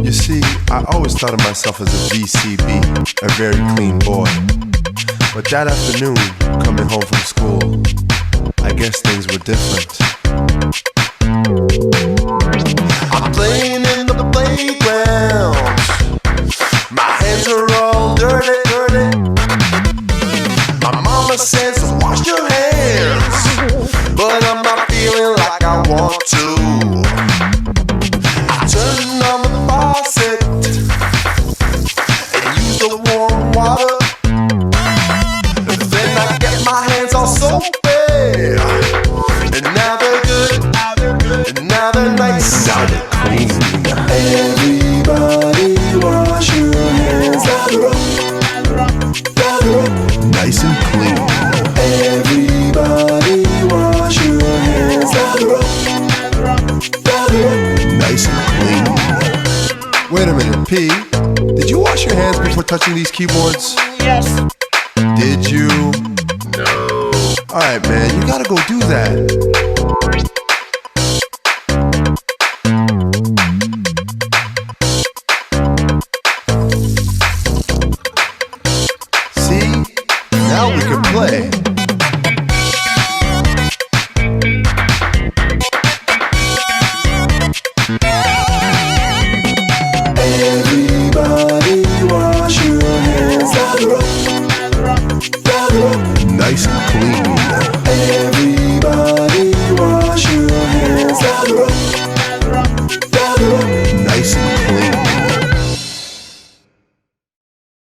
You see, I always thought of myself as a VCB, a very clean boy. But that afternoon, coming home from school, I guess things were different. I'm playing in the playground. My hands are all dirty, dirty. My mama says, wash your hands, but I'm not feeling like I want to. I turn on the faucet and use the warm water. Then I get my hands all soapy, and now they're good, and now they're nice, now they're clean. Everybody wash your hands, lather up, nice and clean. Everybody wash your hands, lather up, nice and clean. Wait a minute, P, did you wash your hands before touching these keyboards? Yes. Did you? No. Alright, man, you gotta go do that. See? Now we can play. Everybody wash your hands, lather up, nice and clean.